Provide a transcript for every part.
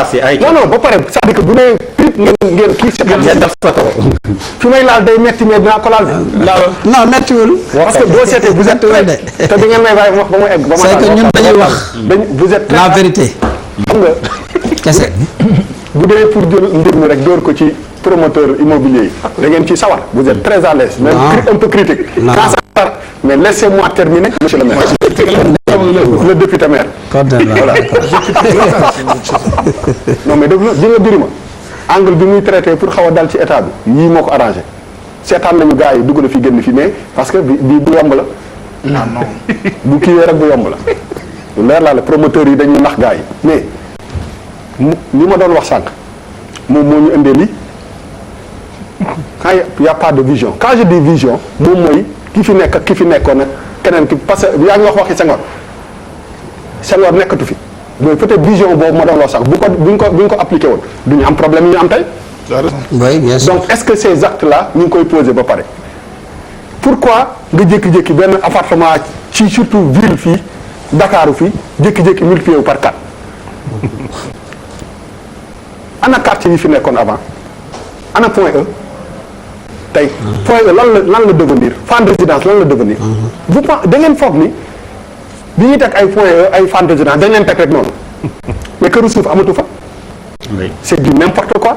non ba pare c'est-à-dire que bu nee prip ngeen kii fi may laal day metti mais dinaa ko laal non mettiwul parce que boo seetee vous êtes te di ngeen may bàyyi wax ba mu egg ba ma c'est que ñun dañuy wax vous êtes la vérité xam nga kese bu demee pour jël mbir mi rek door ko ci promoteur immobilier yi da ngeen ci sawar vous êtes très à l'aise même un peu critique quand ça part mais laissez-moi terminer monsieur le maire le député maire voilà non mais daf la di nga birima angle bi muy traité pour xaw a dal ci état bi yii moo ko arrangé seetaan nañu gars yi dugg na fi génn fi mais parce que bi bu yomb la non bu kiiwee rek bu yomb la lu leer laa la promoteurs yi dañuy nax gars yi mais li ma doon wax sànq moom moo ñu indee lii quand y a pas de vision quand je dis vision moom mooy ki fi nekk ak ki fi nekkoon nag keneen ki parce que yaa ngi wax waxi Senghor nekkatu fi mais peut-être vision boobu ma doon wax sànq bu ñu ko appliqué woon du ñu am problème yi ñu am tey. oui bien sûr. donc est-ce que ces actes là ñu ngi koy posé ba pare pourquoi nga jékki-jékki benn appartement ci surtout ville fii Dakar fii jékki-jékki multiplié wu par 4 ana quartier yi fi nekkoon avant ana Point E tey Point E lan la devenir Fann Résidence lan la devenir vous pensez da ngeen foog ni bi ñuy teg ay Point E ay Fann Résidence dañ leen teg rek noonu mais këru suuf amatu fa c'est du n'importe quoi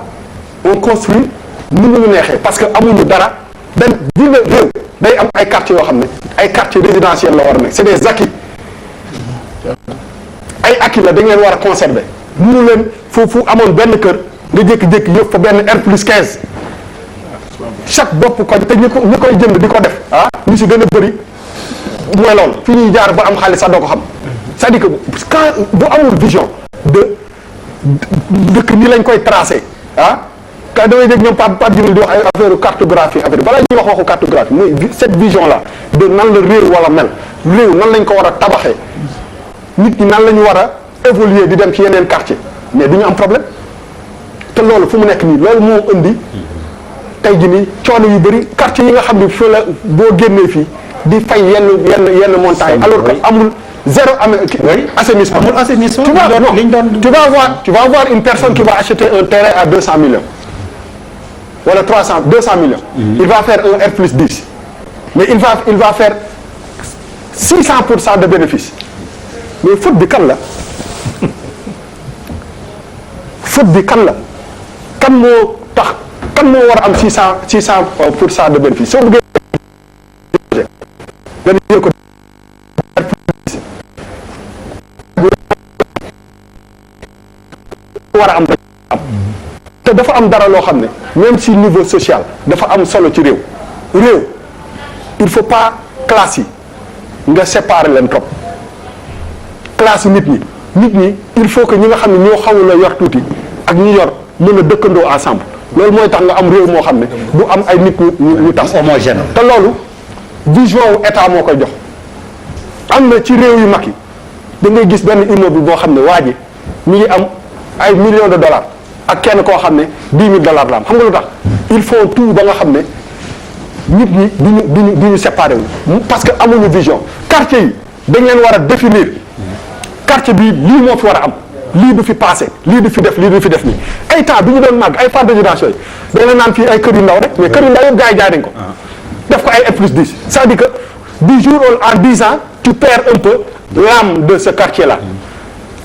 on construit nu ñu neexee parce que amuñu dara dañ di nga réew day am ay quartiers yoo xam ne ay quartiers résidentiels la war a nekk c'est des acquis ay acquis la dañ leen war a conserver mënu leen foofu amoon benn kër nga jékki-jékki yëpp fa benn R+15 chaque bopp koñ te ñu koy jënd di ko def ñu si gën a bëri mooy loolu fi ñuy jaar ba am xaalis sax doo ko xam c'est-à-dire que quand bu amul vision de dëkk ni lañ koy tracé quand damay dégg ñoom Pape Djibril di wax ay affaire cartographie affaire balaa ñuy wax waxu cartographie mais cette vision là de nan la réew wala mel réew nan lañ ko war a tabaxee nit ñi nan la ñu war a évoluer di dem ci yeneen quartier mais du ñu am problème te loolu fu mu nekk nii loolu moo indi tey jii nii coono yu bëri quartier yi nga xam ne fii la boo génnee fii di fay yenn montagnes alors que amul zéro assainissement. amul assainissement. tu vas voir une personne qui va acheter un terrain à 200 millions wala 200 millions. Il va faire un R+10 mais il va faire 600% de bénéfice mais faute bi kan la faute bi kan la kan moo tax kan moo war a am 600% de bénéfice soo bëggee nga jël ko war a am te dafa am dara loo xam ne même si niveau social dafa am solo ci réew il faut pas classe yi nga séparer leen trop classe yi nit ñi il faut que ñi nga xam ne ñoo xawul a yor tuuti ak ñi yor mën a dëkkandoo ensemble loolu mooy tax nga am réew moo xam ne du am ay nit ñu tax homogène te loolu vision wu état moo koy jox am na ci réew yu mag yi da ngay gis benn immeuble boo xam ne waa ji mi ngi am ay millions de dollars ak kenn koo xam ne $10,000 la am xam nga lu tax il faut tout ba nga xam ne nit ñi duñu séparé wu parce que amuñu vision quartier yi dañ leen war a définir quartier bi lii moo fi war a am lii du fi passé lii du fi def lii du fi def nii ay temps bi ñu doon màgg ay Fann Résidence yooyu dañ la naan fii ay kër yu ndaw rek mais kër yu ndaw yëpp gars yi jaay nañ ko def ko ay R+10 c'est-à-dire que du jour en 10 ans tu perds un peu l'âme de ce quartier là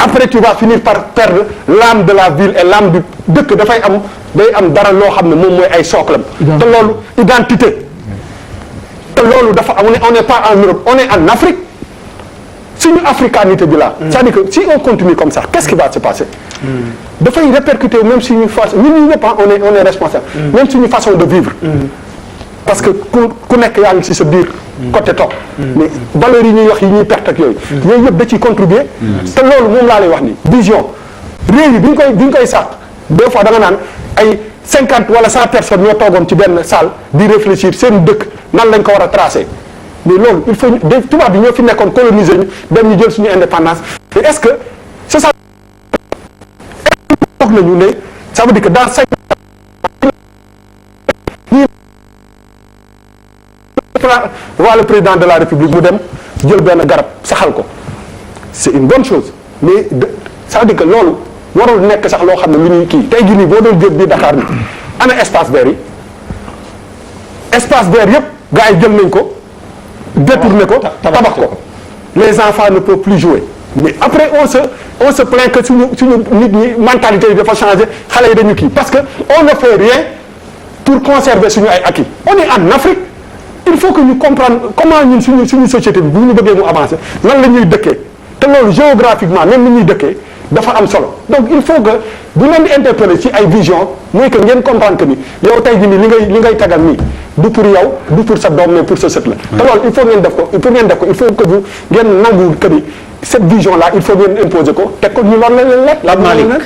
après tu vas finir par perdre l'âme de la ville et l'âme du dëkk dafay am dara loo xam ne moom mooy ay sooklam te loolu identité te loolu dafa on n'est pas en Europe on est en Afrique suñu africanité bi là c'est-à-dire que si on continue comme ça qu'est-ce qui va se passer dafay répercuter même suñu façon ñun ñëpp on est responsable même suñu façon de vivre parce que ku nekk yaa ngi ci sa biir côté toog mais valeurs yi ñuy wax yi ñuy perte ak yooyu yëpp da ciy contribuer te loolu moom laa lay wax ni vision réew yi bi ñu koy sàq des fois da nga naan ay 50 wala 100 personnes ñoo toogoon ci benn salle di réfléchir seen dëkk nan lañ ko war a tracer mais loolu il faut tubaab bi ñoo fi nekkoon coloniser ñu dem ñu jël suñu indépendance mais est-ce que c'est ça wax nañu ne ça veut dire que dans 5 voilà le président de la République mu dem jël benn garab saxal ko c'est une bonne chose mais ça veut dire que loolu warul nekk sax loo xam ne lu ñuy kii tey jii nii boo doon jël biir Dakar ni ana espace vert yi espace vert yëpp gars yi jël nañ ko détourné ko tabax ko les enfants ne peuvent plus jouer mais après on se plaint que suñu nit ñi mentalité yi dafa changé xale yi dañu kii parce que on ne fait rien pour conserver suñu ay acquis on est en Afrique il faut que ñu comprendre comment ñun suñu société bi bu ñu bëggee mu avancer nan la ñuy dëkkee te loolu géographiquement même ni ñuy dëkkee dafa am solo donc il faut que bu leen di interpeller ci ay vision mooy que ngeen comprendre que ni yow tey jii nii li ngay tagal nii du pour yow du pour sa doom mais pour sa sët la te loolu il faut ngeen def ko il faut que vous ngeen nangu que ni cette vision là il faut ngeen imposer ko teg ko ñu loolu la leen lekk